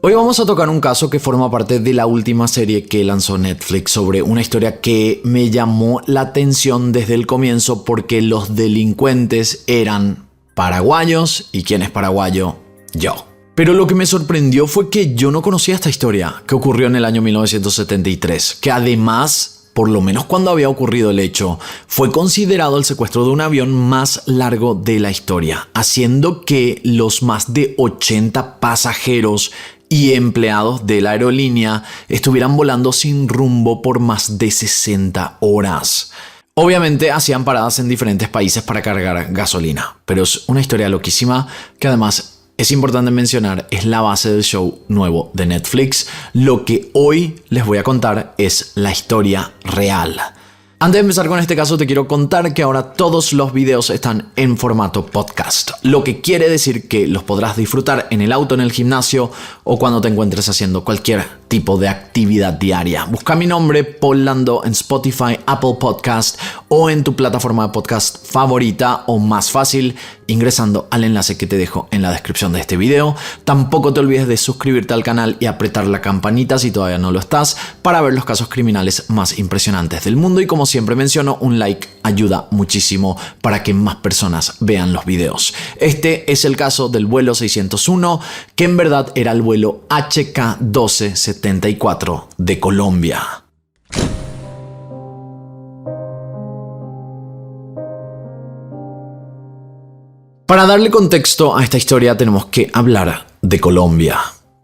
Hoy vamos a tocar un caso que forma parte de la última serie que lanzó Netflix sobre una historia que me llamó la atención desde el comienzo porque los delincuentes eran paraguayos. ¿Y quién es paraguayo? Yo. Pero lo que me sorprendió fue que yo no conocía esta historia que ocurrió en el año 1973, que además, por lo menos cuando había ocurrido el hecho, fue considerado el secuestro de un avión más largo de la historia, haciendo que los más de 80 pasajeros y empleados de la aerolínea estuvieran volando sin rumbo por más de 60 horas. Obviamente hacían paradas en diferentes países para cargar gasolina, pero es una historia loquísima que además es importante mencionar, es la base del show nuevo de Netflix. Lo que hoy les voy a contar es la historia real. Antes de empezar con este caso, te quiero contar que ahora todos los videos están en formato podcast, lo que quiere decir que los podrás disfrutar en el auto, en el gimnasio o cuando te encuentres haciendo cualquier tipo de actividad diaria. Busca mi nombre, Paul Lando, en Spotify, Apple Podcast o en tu plataforma de podcast favorita, o más fácil, ingresando al enlace que te dejo en la descripción de este video. Tampoco te olvides de suscribirte al canal y apretar la campanita si todavía no lo estás para ver los casos criminales más impresionantes del mundo. Y como siempre menciono, un like ayuda muchísimo para que más personas vean los videos. Este es el caso del vuelo 601, que en verdad era el vuelo HK-1274 de Colombia. Para darle contexto a esta historia tenemos que hablar de Colombia.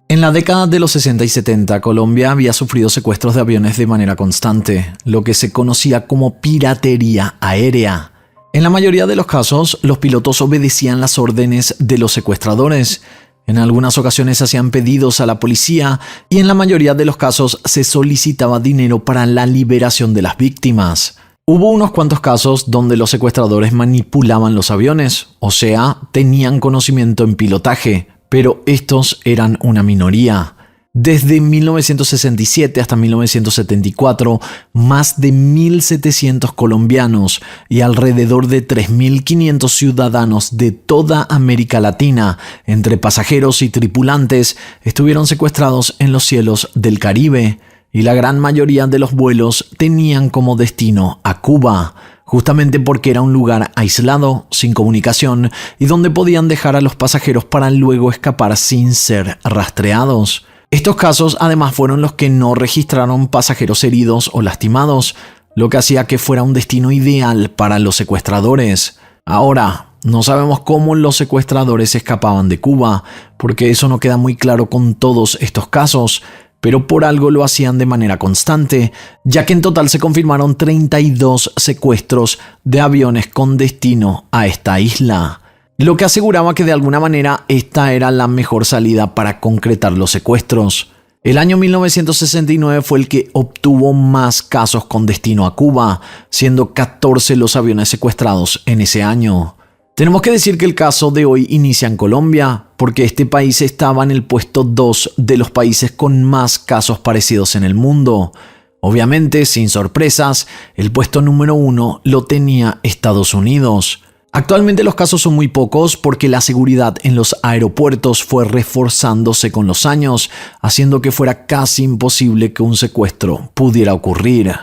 En la década de los 60 y 70, Colombia había sufrido secuestros de aviones de manera constante, lo que se conocía como piratería aérea. En la mayoría de los casos, los pilotos obedecían las órdenes de los secuestradores. En algunas ocasiones hacían pedidos a la policía y en la mayoría de los casos se solicitaba dinero para la liberación de las víctimas. Hubo unos cuantos casos donde los secuestradores manipulaban los aviones, o sea, tenían conocimiento en pilotaje, pero estos eran una minoría. Desde 1967 hasta 1974, más de 1.700 colombianos y alrededor de 3.500 ciudadanos de toda América Latina, entre pasajeros y tripulantes, estuvieron secuestrados en los cielos del Caribe. Y la gran mayoría de los vuelos tenían como destino a Cuba, justamente porque era un lugar aislado, sin comunicación y donde podían dejar a los pasajeros para luego escapar sin ser rastreados. Estos casos además fueron los que no registraron pasajeros heridos o lastimados, lo que hacía que fuera un destino ideal para los secuestradores. Ahora, no sabemos cómo los secuestradores escapaban de Cuba, porque eso no queda muy claro con todos estos casos, pero por algo lo hacían de manera constante, ya que en total se confirmaron 32 secuestros de aviones con destino a esta isla, lo que aseguraba que de alguna manera esta era la mejor salida para concretar los secuestros. El año 1969 fue el que obtuvo más casos con destino a Cuba, siendo 14 los aviones secuestrados en ese año. Tenemos que decir que el caso de hoy inicia en Colombia, porque este país estaba en el puesto 2 de los países con más casos parecidos en el mundo. Obviamente, sin sorpresas, el puesto número 1 lo tenía Estados Unidos. Actualmente los casos son muy pocos porque la seguridad en los aeropuertos fue reforzándose con los años, haciendo que fuera casi imposible que un secuestro pudiera ocurrir.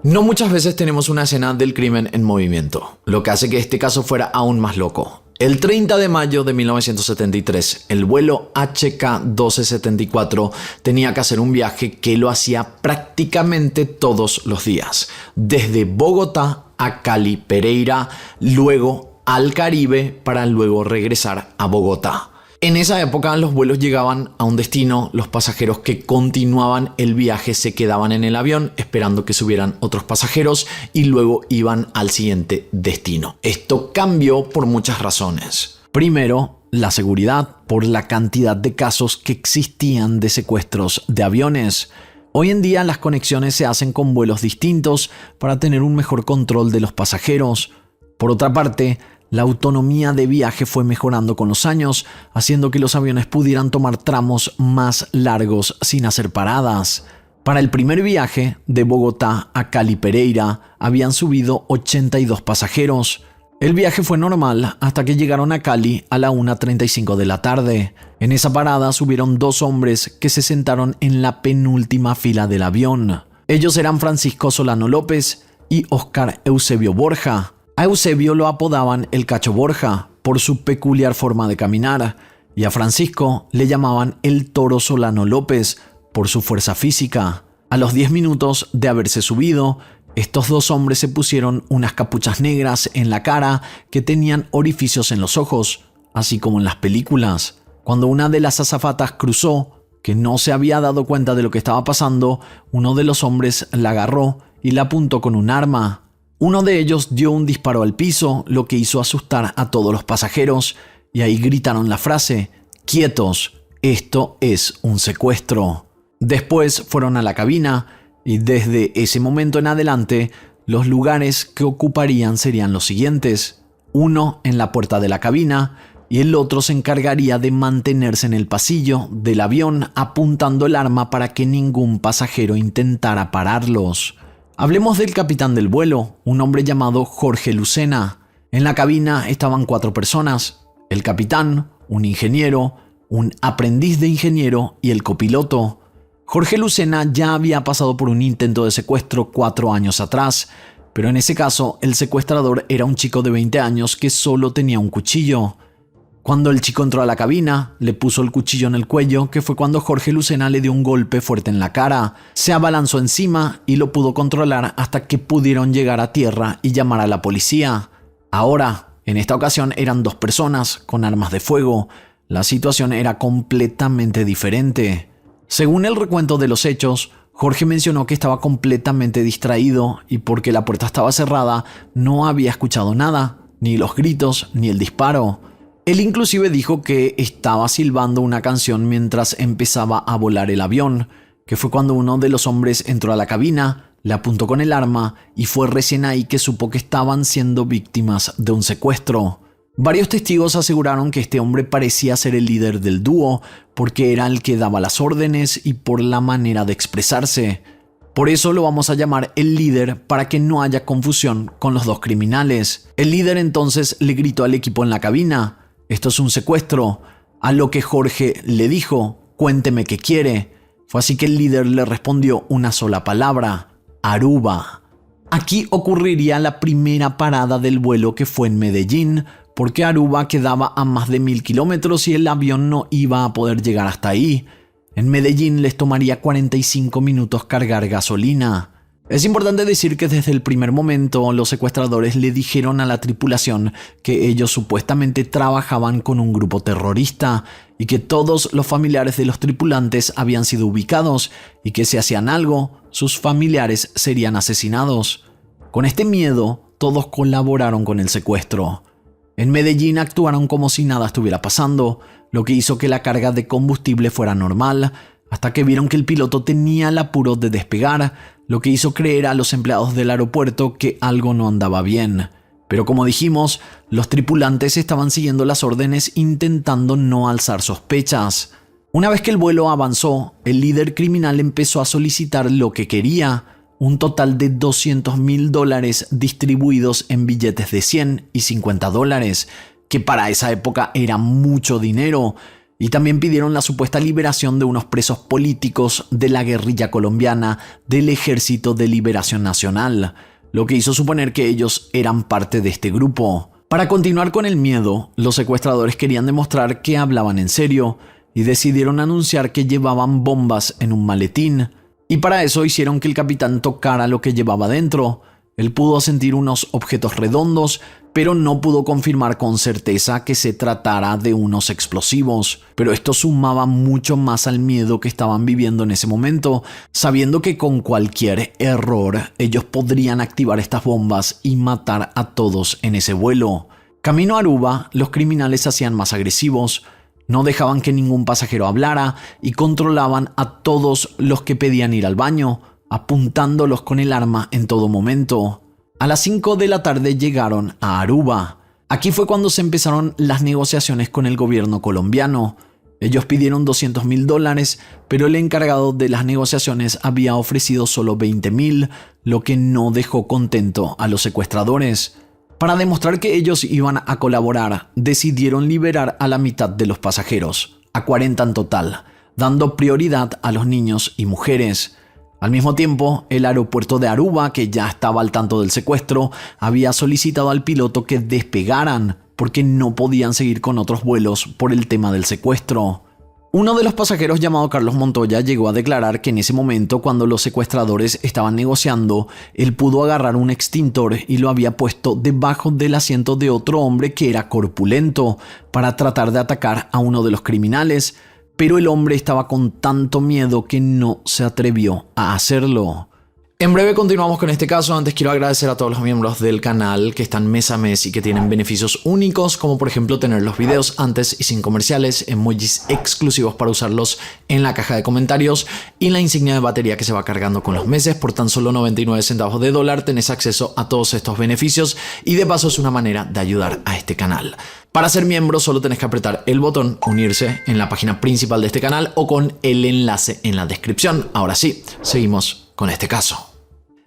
No muchas veces tenemos una escena del crimen en movimiento, lo que hace que este caso fuera aún más loco. El 30 de mayo de 1973, el vuelo HK-1274 tenía que hacer un viaje que lo hacía prácticamente todos los días, desde Bogotá a Cali, Pereira, luego al Caribe para luego regresar a Bogotá. En esa época los vuelos llegaban a un destino, los pasajeros que continuaban el viaje se quedaban en el avión esperando que subieran otros pasajeros y luego iban al siguiente destino. Esto cambió por muchas razones. Primero, la seguridad, por la cantidad de casos que existían de secuestros de aviones. Hoy en día las conexiones se hacen con vuelos distintos para tener un mejor control de los pasajeros. Por otra parte, la autonomía de viaje fue mejorando con los años, haciendo que los aviones pudieran tomar tramos más largos sin hacer paradas. Para el primer viaje, de Bogotá a Cali Pereira, habían subido 82 pasajeros. El viaje fue normal hasta que llegaron a Cali a la 1:35 de la tarde. En esa parada subieron dos hombres que se sentaron en la penúltima fila del avión. Ellos eran Francisco Solano López y Óscar Eusebio Borja. A Eusebio lo apodaban el Cacho Borja por su peculiar forma de caminar y a Francisco le llamaban el Toro Solano López por su fuerza física. A los 10 minutos de haberse subido, estos dos hombres se pusieron unas capuchas negras en la cara que tenían orificios en los ojos, así como en las películas. Cuando una de las azafatas cruzó, que no se había dado cuenta de lo que estaba pasando, uno de los hombres la agarró y la apuntó con un arma. Uno de ellos dio un disparo al piso, lo que hizo asustar a todos los pasajeros, y ahí gritaron la frase: «¡Quietos! Esto es un secuestro». Después fueron a la cabina, y desde ese momento en adelante, los lugares que ocuparían serían los siguientes: uno en la puerta de la cabina y el otro se encargaría de mantenerse en el pasillo del avión apuntando el arma para que ningún pasajero intentara pararlos. Hablemos del capitán del vuelo, un hombre llamado Jorge Lucena. En la cabina estaban 4 personas: el capitán, un ingeniero, un aprendiz de ingeniero y el copiloto. Jorge Lucena ya había pasado por un intento de secuestro 4 años atrás, pero en ese caso el secuestrador era un chico de 20 años que solo tenía un cuchillo. Cuando el chico entró a la cabina, le puso el cuchillo en el cuello, que fue cuando Jorge Lucena le dio un golpe fuerte en la cara. Se abalanzó encima y lo pudo controlar hasta que pudieron llegar a tierra y llamar a la policía. Ahora, en esta ocasión eran 2 personas con armas de fuego. La situación era completamente diferente. Según el recuento de los hechos, Jorge mencionó que estaba completamente distraído y porque la puerta estaba cerrada no había escuchado nada, ni los gritos ni el disparo. Él inclusive dijo que estaba silbando una canción mientras empezaba a volar el avión, que fue cuando uno de los hombres entró a la cabina, le apuntó con el arma y fue recién ahí que supo que estaban siendo víctimas de un secuestro. Varios testigos aseguraron que este hombre parecía ser el líder del dúo porque era el que daba las órdenes y por la manera de expresarse. Por eso lo vamos a llamar el líder para que no haya confusión con los 2 criminales. El líder entonces le gritó al equipo en la cabina: «Esto es un secuestro», a lo que Jorge le dijo: «Cuénteme qué quiere». Fue así que el líder le respondió una sola palabra: «Aruba». Aquí ocurriría la primera parada del vuelo, que fue en Medellín, porque Aruba quedaba a más de 1000 kilómetros y el avión no iba a poder llegar hasta ahí. En Medellín les tomaría 45 minutos cargar gasolina. Es importante decir que desde el primer momento los secuestradores le dijeron a la tripulación que ellos supuestamente trabajaban con un grupo terrorista y que todos los familiares de los tripulantes habían sido ubicados y que si hacían algo, sus familiares serían asesinados. Con este miedo, todos colaboraron con el secuestro. En Medellín actuaron como si nada estuviera pasando, lo que hizo que la carga de combustible fuera normal, hasta que vieron que el piloto tenía el apuro de despegar, lo que hizo creer a los empleados del aeropuerto que algo no andaba bien. Pero como dijimos, los tripulantes estaban siguiendo las órdenes intentando no alzar sospechas. Una vez que el vuelo avanzó, el líder criminal empezó a solicitar lo que quería: un total de $200,000 distribuidos en billetes de $100 y $50, que para esa época era mucho dinero, y también pidieron la supuesta liberación de unos presos políticos de la guerrilla colombiana del Ejército de Liberación Nacional, lo que hizo suponer que ellos eran parte de este grupo. Para continuar con el miedo, los secuestradores querían demostrar que hablaban en serio y decidieron anunciar que llevaban bombas en un maletín. Y para eso hicieron que el capitán tocara lo que llevaba dentro. Él pudo sentir unos objetos redondos, pero no pudo confirmar con certeza que se tratara de unos explosivos. Pero esto sumaba mucho más al miedo que estaban viviendo en ese momento, sabiendo que con cualquier error ellos podrían activar estas bombas y matar a todos en ese vuelo. Camino a Aruba, los criminales se hacían más agresivos. No dejaban que ningún pasajero hablara y controlaban a todos los que pedían ir al baño, apuntándolos con el arma en todo momento. A las 5 de la tarde llegaron a Aruba. Aquí fue cuando se empezaron las negociaciones con el gobierno colombiano. Ellos pidieron $200,000, pero el encargado de las negociaciones había ofrecido solo $20,000, lo que no dejó contento a los secuestradores. Para demostrar que ellos iban a colaborar, decidieron liberar a la mitad de los pasajeros, a 40 en total, dando prioridad a los niños y mujeres. Al mismo tiempo, el aeropuerto de Aruba, que ya estaba al tanto del secuestro, había solicitado al piloto que despegaran porque no podían seguir con otros vuelos por el tema del secuestro. Uno de los pasajeros, llamado Carlos Montoya, llegó a declarar que en ese momento, cuando los secuestradores estaban negociando, él pudo agarrar un extintor y lo había puesto debajo del asiento de otro hombre que era corpulento para tratar de atacar a uno de los criminales, pero el hombre estaba con tanto miedo que no se atrevió a hacerlo. En breve continuamos con este caso. Antes quiero agradecer a todos los miembros del canal que están mes a mes y que tienen beneficios únicos, como por ejemplo tener los videos antes y sin comerciales, emojis exclusivos para usarlos en la caja de comentarios y la insignia de batería que se va cargando con los meses. Por tan solo 99 centavos de dólar tenés acceso a todos estos beneficios y de paso es una manera de ayudar a este canal. Para ser miembro solo tenés que apretar el botón unirse en la página principal de este canal o con el enlace en la descripción. Ahora sí, seguimos con este caso.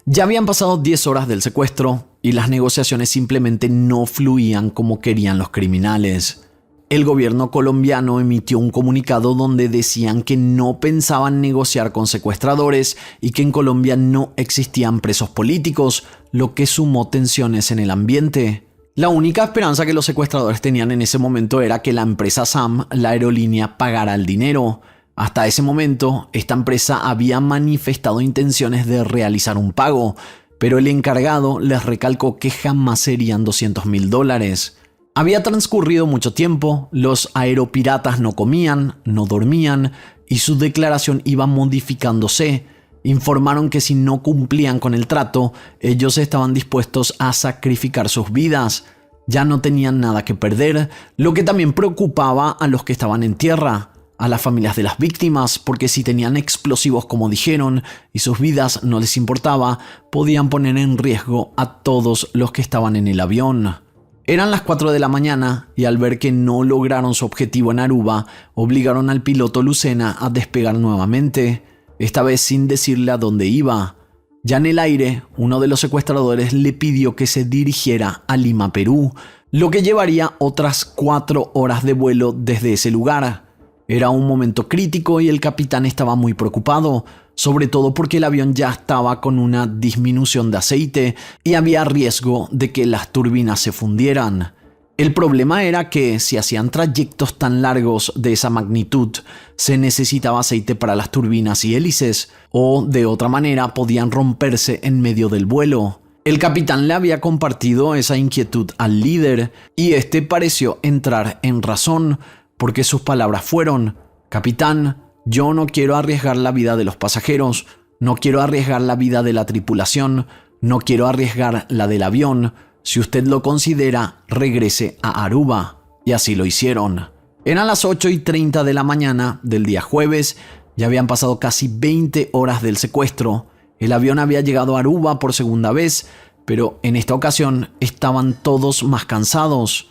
Ya habían pasado 10 horas del secuestro y las negociaciones simplemente no fluían como querían los criminales. El gobierno colombiano emitió un comunicado donde decían que no pensaban negociar con secuestradores y que en Colombia no existían presos políticos, lo que sumó tensiones en el ambiente. La única esperanza que los secuestradores tenían en ese momento era que la empresa SAM, la aerolínea, pagara el dinero. Hasta ese momento, esta empresa había manifestado intenciones de realizar un pago, pero el encargado les recalcó que jamás serían $200,000. Había transcurrido mucho tiempo, los aeropiratas no comían, no dormían y su declaración iba modificándose. Informaron que si no cumplían con el trato, ellos estaban dispuestos a sacrificar sus vidas. Ya no tenían nada que perder, lo que también preocupaba a los que estaban en tierra, a las familias de las víctimas, porque si tenían explosivos como dijeron y sus vidas no les importaba, podían poner en riesgo a todos los que estaban en el avión. Eran las 4 de la mañana y al ver que no lograron su objetivo en Aruba, obligaron al piloto Lucena a despegar nuevamente, esta vez sin decirle a dónde iba. Ya en el aire, uno de los secuestradores le pidió que se dirigiera a Lima, Perú, lo que llevaría otras 4 horas de vuelo desde ese lugar. Era un momento crítico y el capitán estaba muy preocupado, sobre todo porque el avión ya estaba con una disminución de aceite y había riesgo de que las turbinas se fundieran. El problema era que si hacían trayectos tan largos de esa magnitud, se necesitaba aceite para las turbinas y hélices, o de otra manera podían romperse en medio del vuelo. El capitán le había compartido esa inquietud al líder y este pareció entrar en razón, porque sus palabras fueron: «Capitán, yo no quiero arriesgar la vida de los pasajeros, no quiero arriesgar la vida de la tripulación, no quiero arriesgar la del avión. Si usted lo considera, regrese a Aruba». Y así lo hicieron. Eran las 8:30 de la mañana del día jueves, ya habían pasado casi 20 horas del secuestro. El avión había llegado a Aruba por segunda vez, pero en esta ocasión estaban todos más cansados.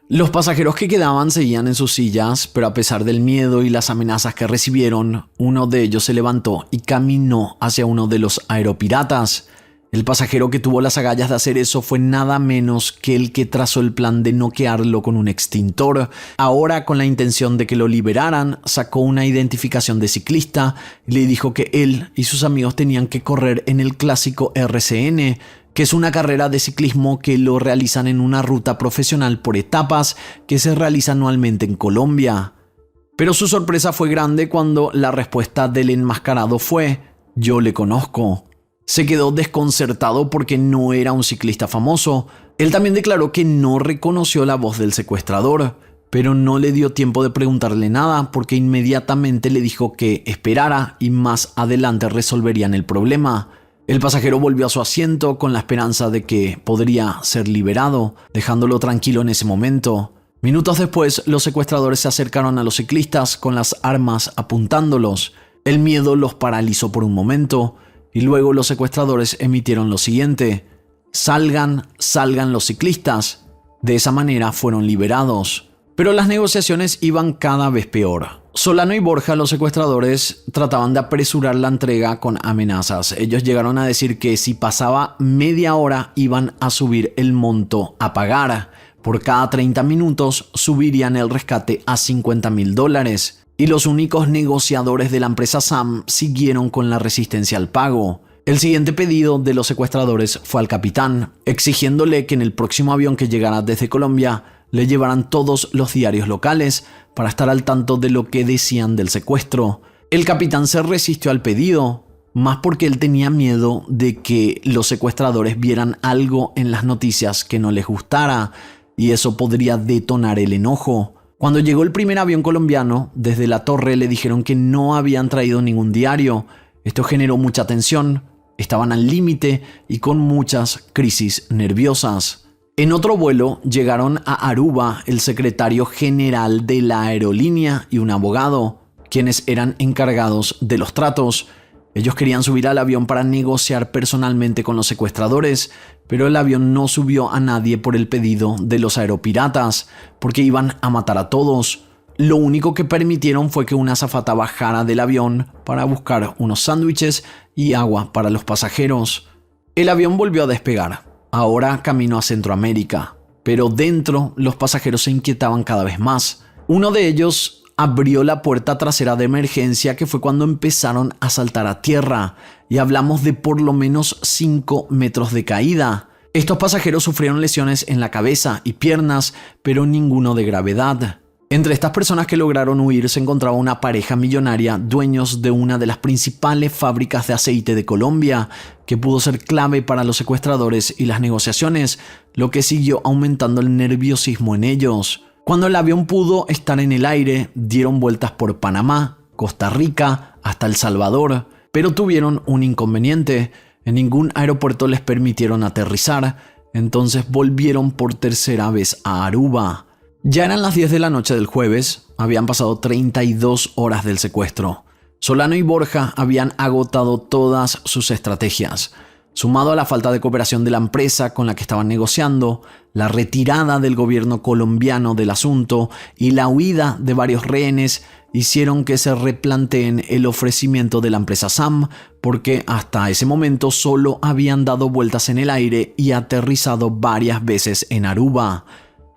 Los pasajeros que quedaban seguían en sus sillas, pero a pesar del miedo y las amenazas que recibieron, uno de ellos se levantó y caminó hacia uno de los aeropiratas. El pasajero que tuvo las agallas de hacer eso fue nada menos que el que trazó el plan de noquearlo con un extintor. Ahora, con la intención de que lo liberaran, sacó una identificación de ciclista y le dijo que él y sus amigos tenían que correr en el clásico RCN, que es una carrera de ciclismo que lo realizan en una ruta profesional por etapas que se realiza anualmente en Colombia. Pero su sorpresa fue grande cuando la respuesta del enmascarado fue: «Yo le conozco». Se quedó desconcertado porque no era un ciclista famoso. Él también declaró que no reconoció la voz del secuestrador, pero no le dio tiempo de preguntarle nada porque inmediatamente le dijo que esperara y más adelante resolverían el problema. El pasajero volvió a su asiento con la esperanza de que podría ser liberado, dejándolo tranquilo en ese momento. Minutos después, los secuestradores se acercaron a los ciclistas con las armas apuntándolos. El miedo los paralizó por un momento y luego los secuestradores emitieron lo siguiente: «Salgan, salgan los ciclistas». De esa manera fueron liberados. Pero las negociaciones iban cada vez peor. Solano y Borja, los secuestradores, trataban de apresurar la entrega con amenazas. Ellos llegaron a decir que si pasaba media hora iban a subir el monto a pagar. Por cada 30 minutos subirían el rescate a $50,000. Y los únicos negociadores de la empresa SAM siguieron con la resistencia al pago. El siguiente pedido de los secuestradores fue al capitán, exigiéndole que en el próximo avión que llegara desde Colombia le llevaran todos los diarios locales para estar al tanto de lo que decían del secuestro. El capitán se resistió al pedido, más porque él tenía miedo de que los secuestradores vieran algo en las noticias que no les gustara, y eso podría detonar el enojo. Cuando llegó el primer avión colombiano, desde la torre le dijeron que no habían traído ningún diario. Esto generó mucha tensión, estaban al límite y con muchas crisis nerviosas. En otro vuelo llegaron a Aruba el secretario general de la aerolínea y un abogado, quienes eran encargados de los tratos. Ellos querían subir al avión para negociar personalmente con los secuestradores, pero el avión no subió a nadie por el pedido de los aeropiratas, porque iban a matar a todos. Lo único que permitieron fue que una azafata bajara del avión para buscar unos sándwiches y agua para los pasajeros. El avión volvió a despegar. Ahora camino a Centroamérica, pero dentro los pasajeros se inquietaban cada vez más. Uno de ellos abrió la puerta trasera de emergencia, que fue cuando empezaron a saltar a tierra, y hablamos de por lo menos 5 metros de caída. Estos pasajeros sufrieron lesiones en la cabeza y piernas, pero ninguno de gravedad. Entre estas personas que lograron huir se encontraba una pareja millonaria, dueños de una de las principales fábricas de aceite de Colombia, que pudo ser clave para los secuestradores y las negociaciones, lo que siguió aumentando el nerviosismo en ellos. Cuando el avión pudo estar en el aire, dieron vueltas por Panamá, Costa Rica, hasta El Salvador, pero tuvieron un inconveniente. En ningún aeropuerto les permitieron aterrizar, entonces volvieron por tercera vez a Aruba. Ya eran las 10 de la noche del jueves, habían pasado 32 horas del secuestro. Solano y Borja habían agotado todas sus estrategias. Sumado a la falta de cooperación de la empresa con la que estaban negociando, la retirada del gobierno colombiano del asunto y la huida de varios rehenes hicieron que se replanteen el ofrecimiento de la empresa SAM, porque hasta ese momento solo habían dado vueltas en el aire y aterrizado varias veces en Aruba.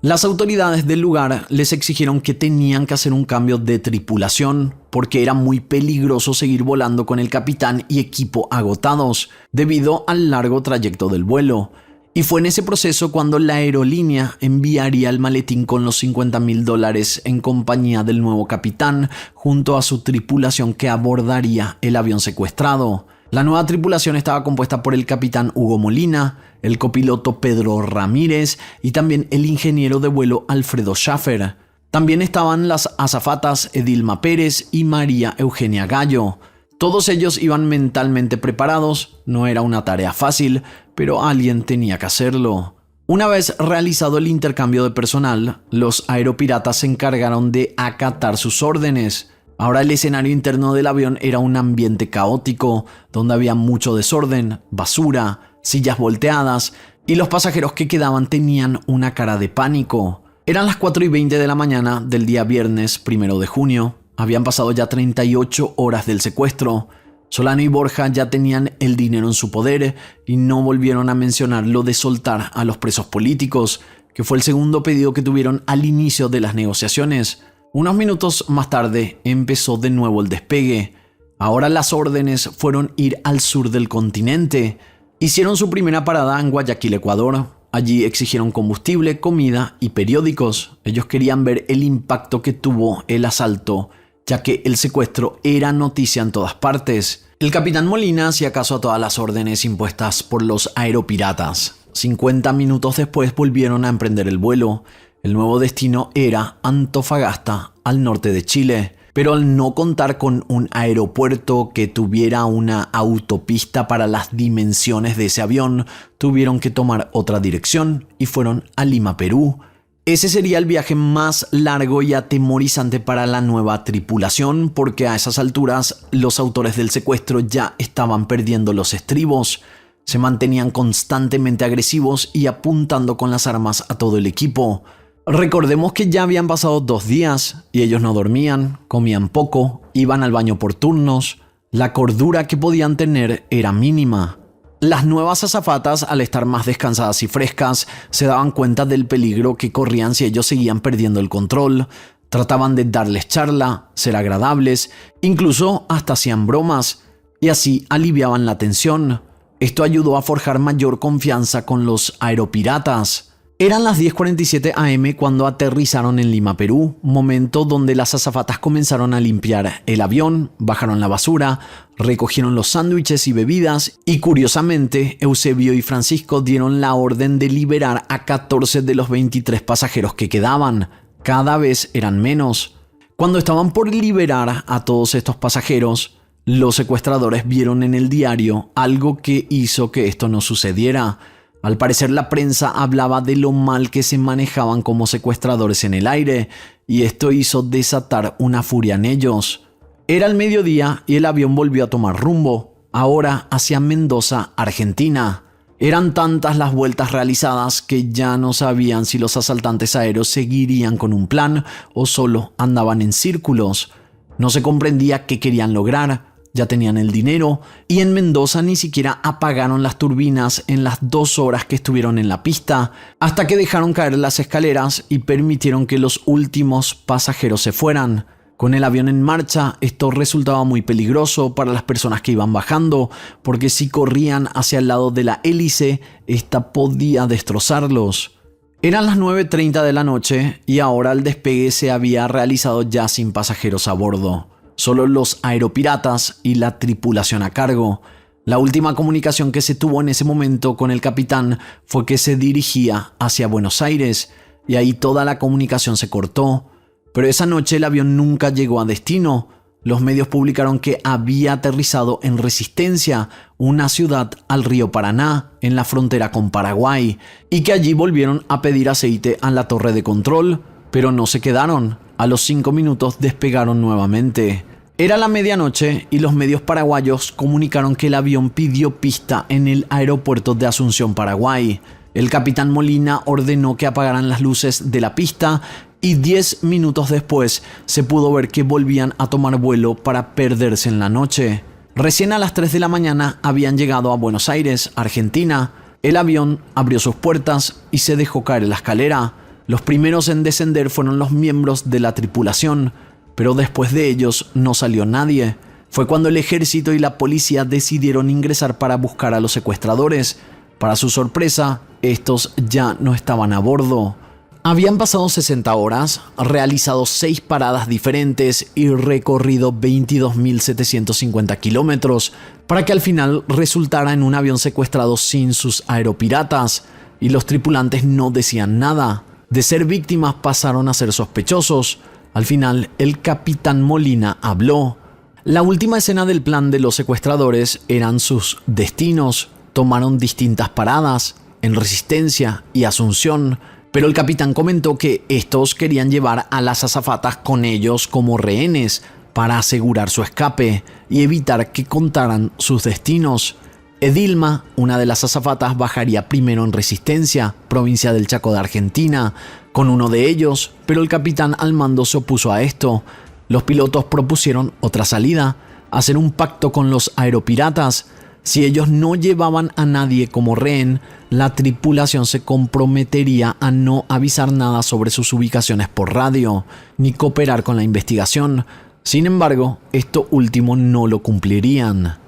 Las autoridades del lugar les exigieron que tenían que hacer un cambio de tripulación porque era muy peligroso seguir volando con el capitán y equipo agotados debido al largo trayecto del vuelo. Y fue en ese proceso cuando la aerolínea enviaría el maletín con los $50,000 en compañía del nuevo capitán junto a su tripulación que abordaría el avión secuestrado. La nueva tripulación estaba compuesta por el capitán Hugo Molina, el copiloto Pedro Ramírez y también el ingeniero de vuelo Alfredo Schaffer. También estaban las azafatas Edilma Pérez y María Eugenia Gallo. Todos ellos iban mentalmente preparados, no era una tarea fácil, pero alguien tenía que hacerlo. Una vez realizado el intercambio de personal, los aeropiratas se encargaron de acatar sus órdenes. Ahora el escenario interno del avión era un ambiente caótico, donde había mucho desorden, basura, sillas volteadas, y los pasajeros que quedaban tenían una cara de pánico. Eran las 4:20 de la mañana del día viernes 1 de junio. Habían pasado ya 38 horas del secuestro. Solano y Borja ya tenían el dinero en su poder y no volvieron a mencionar lo de soltar a los presos políticos, que fue el segundo pedido que tuvieron al inicio de las negociaciones. Unos minutos más tarde empezó de nuevo el despegue. Ahora las órdenes fueron ir al sur del continente. Hicieron su primera parada en Guayaquil, Ecuador. Allí exigieron combustible, comida y periódicos. Ellos querían ver el impacto que tuvo el asalto, ya que el secuestro era noticia en todas partes. El capitán Molina hacía caso a todas las órdenes impuestas por los aeropiratas. 50 minutos después volvieron a emprender el vuelo. El nuevo destino era Antofagasta, al norte de Chile, pero al no contar con un aeropuerto que tuviera una autopista para las dimensiones de ese avión, tuvieron que tomar otra dirección y fueron a Lima, Perú. Ese sería el viaje más largo y atemorizante para la nueva tripulación, porque a esas alturas los autores del secuestro ya estaban perdiendo los estribos. Se mantenían constantemente agresivos y apuntando con las armas a todo el equipo. Recordemos que ya habían pasado 2 días y ellos no dormían, comían poco, iban al baño por turnos. La cordura que podían tener era mínima. Las nuevas azafatas, al estar más descansadas y frescas, se daban cuenta del peligro que corrían si ellos seguían perdiendo el control. Trataban de darles charla, ser agradables, incluso hasta hacían bromas, y así aliviaban la tensión. Esto ayudó a forjar mayor confianza con los aeropiratas. Eran las 10:47 am cuando aterrizaron en Lima, Perú, momento donde las azafatas comenzaron a limpiar el avión, bajaron la basura, recogieron los sándwiches y bebidas y curiosamente Eusebio y Francisco dieron la orden de liberar a 14 de los 23 pasajeros que quedaban. Cada vez eran menos. Cuando estaban por liberar a todos estos pasajeros, los secuestradores vieron en el diario algo que hizo que esto no sucediera. Al parecer la prensa hablaba de lo mal que se manejaban como secuestradores en el aire, y esto hizo desatar una furia en ellos. Era el mediodía y el avión volvió a tomar rumbo, ahora hacia Mendoza, Argentina. Eran tantas las vueltas realizadas que ya no sabían si los asaltantes aéreos seguirían con un plan o solo andaban en círculos. No se comprendía qué querían lograr. Ya tenían el dinero y en Mendoza ni siquiera apagaron las turbinas en las 2 horas que estuvieron en la pista, hasta que dejaron caer las escaleras y permitieron que los últimos pasajeros se fueran. Con el avión en marcha, esto resultaba muy peligroso para las personas que iban bajando, porque si corrían hacia el lado de la hélice, esta podía destrozarlos. Eran las 9:30 de la noche y ahora el despegue se había realizado ya sin pasajeros a bordo. Solo los aeropiratas y la tripulación a cargo. La última comunicación que se tuvo en ese momento con el capitán fue que se dirigía hacia Buenos Aires y ahí toda la comunicación se cortó. Pero esa noche el avión nunca llegó a destino. Los medios publicaron que había aterrizado en Resistencia, una ciudad al río Paraná, en la frontera con Paraguay, y que allí volvieron a pedir aceite a la torre de control, pero no se quedaron. A los 5 minutos despegaron nuevamente. Era la medianoche y los medios paraguayos comunicaron que el avión pidió pista en el aeropuerto de Asunción, Paraguay. El capitán Molina ordenó que apagaran las luces de la pista y 10 minutos después se pudo ver que volvían a tomar vuelo para perderse en la noche. Recién a las 3 de la mañana habían llegado a Buenos Aires, Argentina. El avión abrió sus puertas y se dejó caer en la escalera. Los primeros en descender fueron los miembros de la tripulación, pero después de ellos no salió nadie. Fue cuando el ejército y la policía decidieron ingresar para buscar a los secuestradores. Para su sorpresa, estos ya no estaban a bordo. Habían pasado 60 horas, realizado 6 paradas diferentes y recorrido 22.750 kilómetros para que al final resultara en un avión secuestrado sin sus aeropiratas, y los tripulantes no decían nada. De ser víctimas pasaron a ser sospechosos. Al final, el capitán Molina habló. La última escena del plan de los secuestradores eran sus destinos. Tomaron distintas paradas en Resistencia y Asunción, pero el capitán comentó que estos querían llevar a las azafatas con ellos como rehenes para asegurar su escape y evitar que contaran sus destinos. Edilma, una de las azafatas, bajaría primero en Resistencia, provincia del Chaco de Argentina, con uno de ellos, pero el capitán al mando se opuso a esto. Los pilotos propusieron otra salida, hacer un pacto con los aeropiratas. Si ellos no llevaban a nadie como rehén, la tripulación se comprometería a no avisar nada sobre sus ubicaciones por radio, ni cooperar con la investigación. Sin embargo, esto último no lo cumplirían.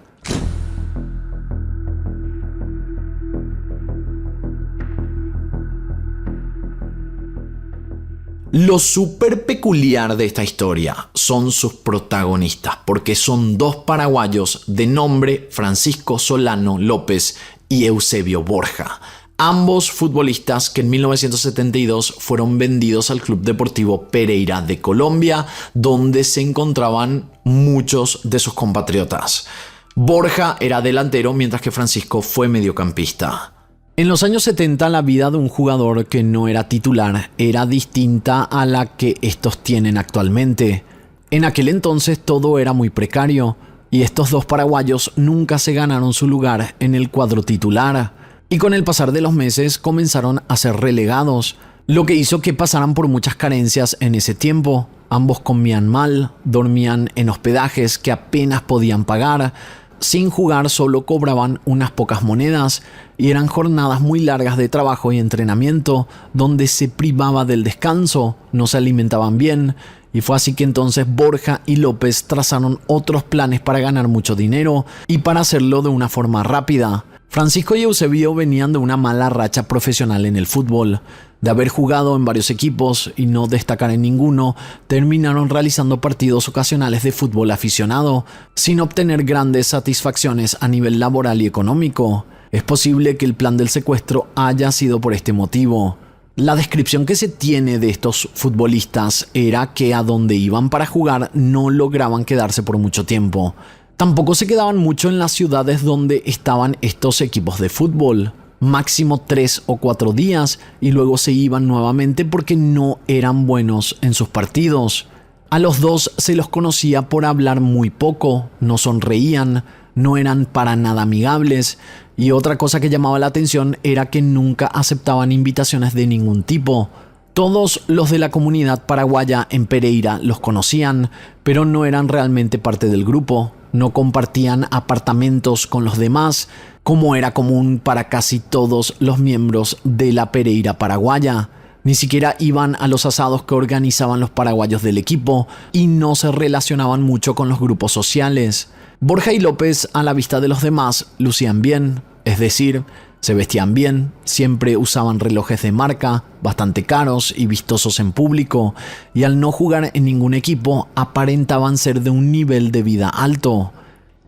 Lo súper peculiar de esta historia son sus protagonistas, porque son 2 paraguayos de nombre Francisco Solano López y Eusebio Borja, ambos futbolistas que en 1972 fueron vendidos al Club Deportivo Pereira de Colombia, donde se encontraban muchos de sus compatriotas. Borja era delantero, mientras que Francisco fue mediocampista. En los años 70 la vida de un jugador que no era titular era distinta a la que estos tienen actualmente. En aquel entonces todo era muy precario y estos 2 paraguayos nunca se ganaron su lugar en el cuadro titular, y con el pasar de los meses comenzaron a ser relegados, lo que hizo que pasaran por muchas carencias en ese tiempo. Ambos comían mal, dormían en hospedajes que apenas podían pagar, sin jugar solo cobraban unas pocas monedas y eran jornadas muy largas de trabajo y entrenamiento donde se privaba del descanso, no se alimentaban bien y fue así que entonces Borja y López trazaron otros planes para ganar mucho dinero y para hacerlo de una forma rápida. Francisco y Eusebio venían de una mala racha profesional en el fútbol. De haber jugado en varios equipos y no destacar en ninguno, terminaron realizando partidos ocasionales de fútbol aficionado, sin obtener grandes satisfacciones a nivel laboral y económico. Es posible que el plan del secuestro haya sido por este motivo. La descripción que se tiene de estos futbolistas era que a donde iban para jugar no lograban quedarse por mucho tiempo. Tampoco se quedaban mucho en las ciudades donde estaban estos equipos de fútbol. Máximo 3 o 4 días y luego se iban nuevamente porque no eran buenos en sus partidos. A los dos se los conocía por hablar muy poco, no sonreían, no eran para nada amigables y otra cosa que llamaba la atención era que nunca aceptaban invitaciones de ningún tipo. Todos los de la comunidad paraguaya en Pereira los conocían, pero no eran realmente parte del grupo. No compartían apartamentos con los demás, como era común para casi todos los miembros de la Pereira paraguaya. Ni siquiera iban a los asados que organizaban los paraguayos del equipo y no se relacionaban mucho con los grupos sociales. Borja y López, a la vista de los demás, lucían bien, es decir, se vestían bien, siempre usaban relojes de marca, bastante caros y vistosos en público, y al no jugar en ningún equipo, aparentaban ser de un nivel de vida alto.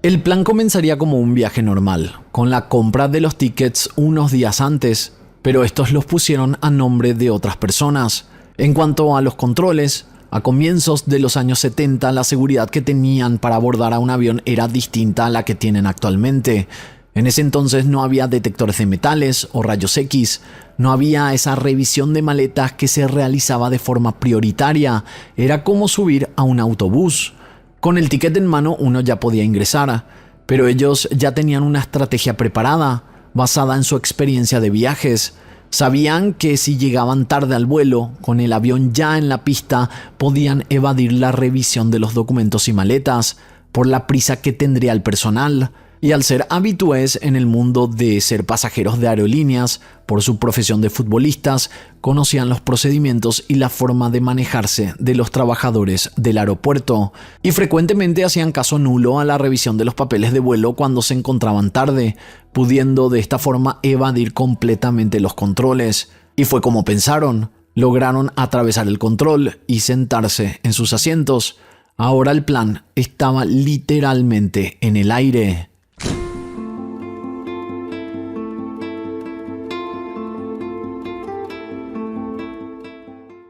El plan comenzaría como un viaje normal, con la compra de los tickets unos días antes, pero estos los pusieron a nombre de otras personas. En cuanto a los controles, a comienzos de los años 70 la seguridad que tenían para abordar a un avión era distinta a la que tienen actualmente. En ese entonces no había detectores de metales o rayos X, no había esa revisión de maletas que se realizaba de forma prioritaria, era como subir a un autobús. Con el ticket en mano uno ya podía ingresar, pero ellos ya tenían una estrategia preparada, basada en su experiencia de viajes. Sabían que si llegaban tarde al vuelo, con el avión ya en la pista, podían evadir la revisión de los documentos y maletas, por la prisa que tendría el personal. Y al ser habitués en el mundo de ser pasajeros de aerolíneas, por su profesión de futbolistas, conocían los procedimientos y la forma de manejarse de los trabajadores del aeropuerto, y frecuentemente hacían caso nulo a la revisión de los papeles de vuelo cuando se encontraban tarde, pudiendo de esta forma evadir completamente los controles. Y fue como pensaron, lograron atravesar el control y sentarse en sus asientos. Ahora el plan estaba literalmente en el aire.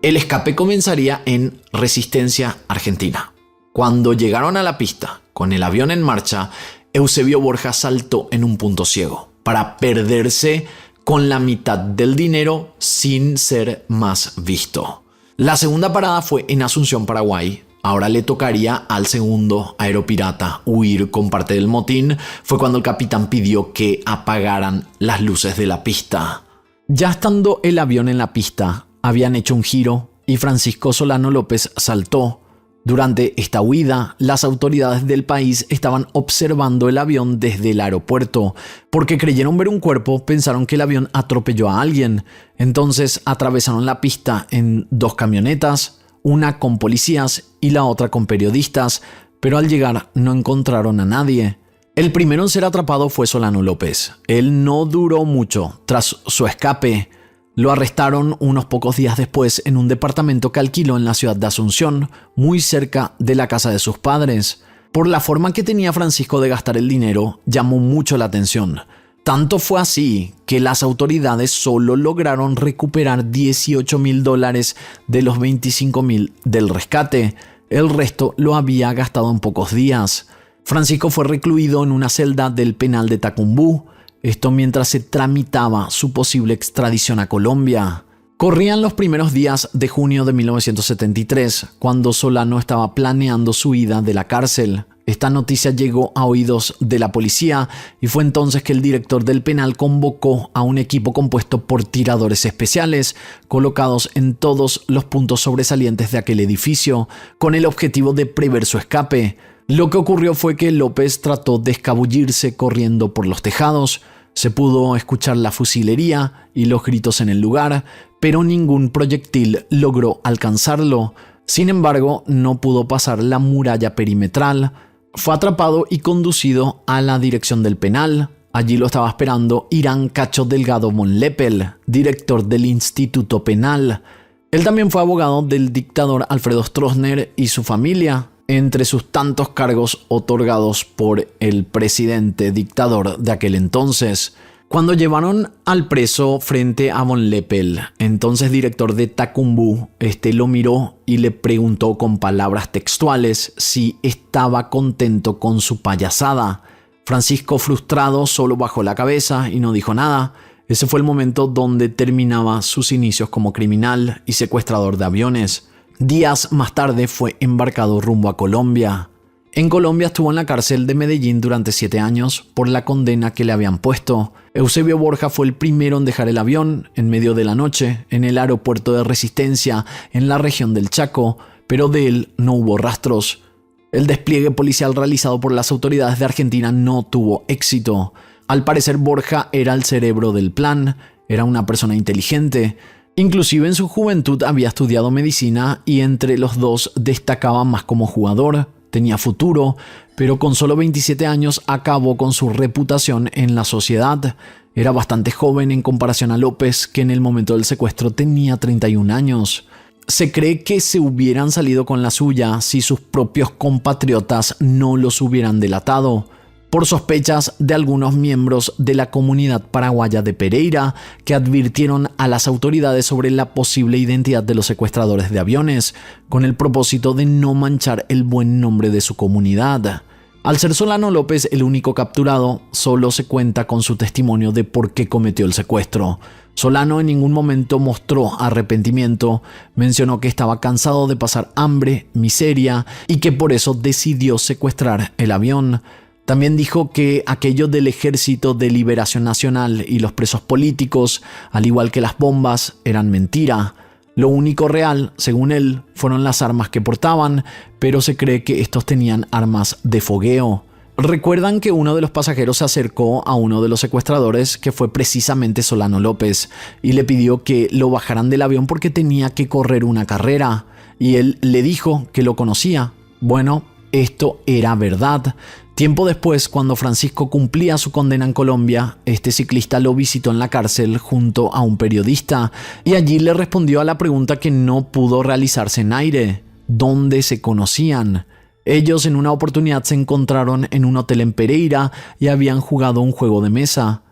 El escape comenzaría en Resistencia, Argentina. Cuando llegaron a la pista, con el avión en marcha, Eusebio Borja saltó en un punto ciego para perderse con la mitad del dinero sin ser más visto. La segunda parada fue en Asunción, Paraguay. Ahora le tocaría al segundo aeropirata huir con parte del motín. Fue cuando el capitán pidió que apagaran las luces de la pista. Ya estando el avión en la pista, habían hecho un giro y Francisco Solano López saltó. Durante esta huida, las autoridades del país estaban observando el avión desde el aeropuerto. Porque creyeron ver un cuerpo, pensaron que el avión atropelló a alguien. Entonces atravesaron la pista en 2 camionetas, una con policías y la otra con periodistas, pero al llegar no encontraron a nadie. El primero en ser atrapado fue Solano López. Él no duró mucho tras su escape. Lo arrestaron unos pocos días después en un departamento que alquiló en la ciudad de Asunción, muy cerca de la casa de sus padres. Por la forma que tenía Francisco de gastar el dinero, llamó mucho la atención. Tanto fue así que las autoridades solo lograron recuperar $18,000 de los $25,000 del rescate. El resto lo había gastado en pocos días. Francisco fue recluido en una celda del penal de Tacumbú. Esto mientras se tramitaba su posible extradición a Colombia. Corrían los primeros días de junio de 1973, cuando Solano estaba planeando su huida de la cárcel. Esta noticia llegó a oídos de la policía y fue entonces que el director del penal convocó a un equipo compuesto por tiradores especiales colocados en todos los puntos sobresalientes de aquel edificio con el objetivo de prever su escape. Lo que ocurrió fue que López trató de escabullirse corriendo por los tejados. Se pudo escuchar la fusilería y los gritos en el lugar, pero ningún proyectil logró alcanzarlo. Sin embargo, no pudo pasar la muralla perimetral. Fue atrapado y conducido a la dirección del penal. Allí lo estaba esperando Irán Cacho Delgado von Lepel, director del Instituto Penal. Él también fue abogado del dictador Alfredo Stroessner y su familia, entre sus tantos cargos otorgados por el presidente dictador de aquel entonces. Cuando llevaron al preso frente a von Lepel, entonces director de Tacumbú, lo miró y le preguntó con palabras textuales si estaba contento con su payasada. Francisco, frustrado, solo bajó la cabeza y no dijo nada. Ese fue el momento donde terminaba sus inicios como criminal y secuestrador de aviones. Días más tarde fue embarcado rumbo a Colombia. En Colombia estuvo en la cárcel de Medellín durante 7 años por la condena que le habían puesto. Eusebio Borja fue el primero en dejar el avión en medio de la noche en el aeropuerto de Resistencia en la región del Chaco, pero de él no hubo rastros. El despliegue policial realizado por las autoridades de Argentina no tuvo éxito. Al parecer Borja era el cerebro del plan, era una persona inteligente. Inclusive en su juventud había estudiado medicina y entre los dos destacaba más como jugador. Tenía futuro, pero con solo 27 años acabó con su reputación en la sociedad. Era bastante joven en comparación a López, que en el momento del secuestro tenía 31 años. Se cree que se hubieran salido con la suya si sus propios compatriotas no los hubieran delatado, por sospechas de algunos miembros de la comunidad paraguaya de Pereira que advirtieron a las autoridades sobre la posible identidad de los secuestradores de aviones, con el propósito de no manchar el buen nombre de su comunidad. Al ser Solano López el único capturado, solo se cuenta con su testimonio de por qué cometió el secuestro. Solano en ningún momento mostró arrepentimiento, mencionó que estaba cansado de pasar hambre, miseria y que por eso decidió secuestrar el avión. También dijo que aquello del Ejército de Liberación Nacional y los presos políticos, al igual que las bombas, eran mentira. Lo único real, según él, fueron las armas que portaban, pero se cree que estos tenían armas de fogueo. Recuerdan que uno de los pasajeros se acercó a uno de los secuestradores, que fue precisamente Solano López, y le pidió que lo bajaran del avión porque tenía que correr una carrera, y él le dijo que lo conocía. Bueno, esto era verdad. Tiempo después, cuando Francisco cumplía su condena en Colombia, este ciclista lo visitó en la cárcel junto a un periodista y allí le respondió a la pregunta que no pudo realizarse en aire: ¿dónde se conocían? Ellos en una oportunidad se encontraron en un hotel en Pereira y habían jugado un juego de mesa.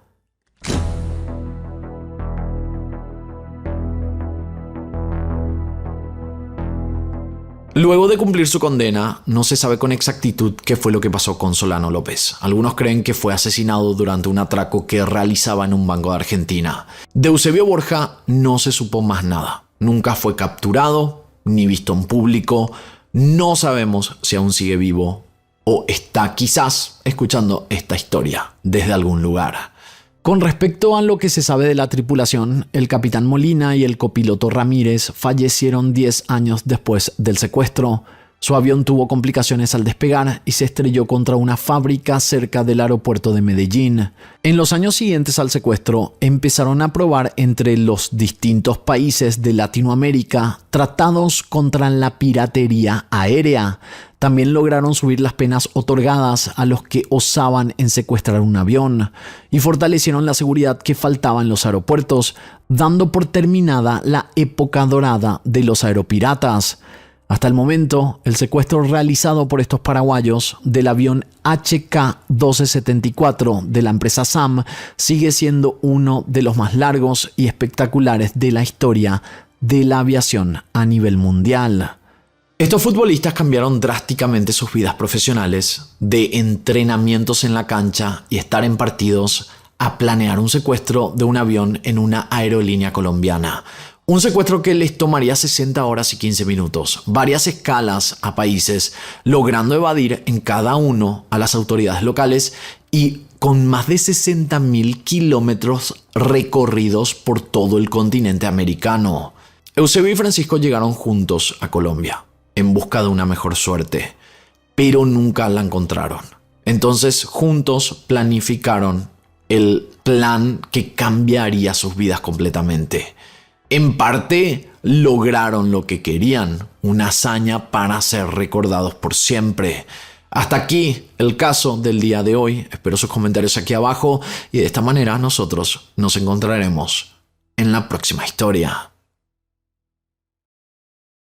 Luego de cumplir su condena, no se sabe con exactitud qué fue lo que pasó con Solano López. Algunos creen que fue asesinado durante un atraco que realizaba en un banco de Argentina. De Eusebio Borja no se supo más nada. Nunca fue capturado, ni visto en público. No sabemos si aún sigue vivo o está quizás escuchando esta historia desde algún lugar. Con respecto a lo que se sabe de la tripulación, el capitán Molina y el copiloto Ramírez fallecieron 10 años después del secuestro. Su avión tuvo complicaciones al despegar y se estrelló contra una fábrica cerca del aeropuerto de Medellín. En los años siguientes al secuestro, empezaron a probar entre los distintos países de Latinoamérica tratados contra la piratería aérea. También lograron subir las penas otorgadas a los que osaban en secuestrar un avión y fortalecieron la seguridad que faltaba en los aeropuertos, dando por terminada la época dorada de los aeropiratas. Hasta el momento, el secuestro realizado por estos paraguayos del avión HK-1274 de la empresa SAM sigue siendo uno de los más largos y espectaculares de la historia de la aviación a nivel mundial. Estos futbolistas cambiaron drásticamente sus vidas profesionales, de entrenamientos en la cancha y estar en partidos, a planear un secuestro de un avión en una aerolínea colombiana. Un secuestro que les tomaría 60 horas y 15 minutos, varias escalas a países, logrando evadir en cada uno a las autoridades locales y con más de 60.000 kilómetros recorridos por todo el continente americano. Eusebio y Francisco llegaron juntos a Colombia en busca de una mejor suerte, pero nunca la encontraron. Entonces juntos planificaron el plan que cambiaría sus vidas completamente. En parte, lograron lo que querían, una hazaña para ser recordados por siempre. Hasta aquí el caso del día de hoy. Espero sus comentarios aquí abajo y de esta manera nosotros nos encontraremos en la próxima historia.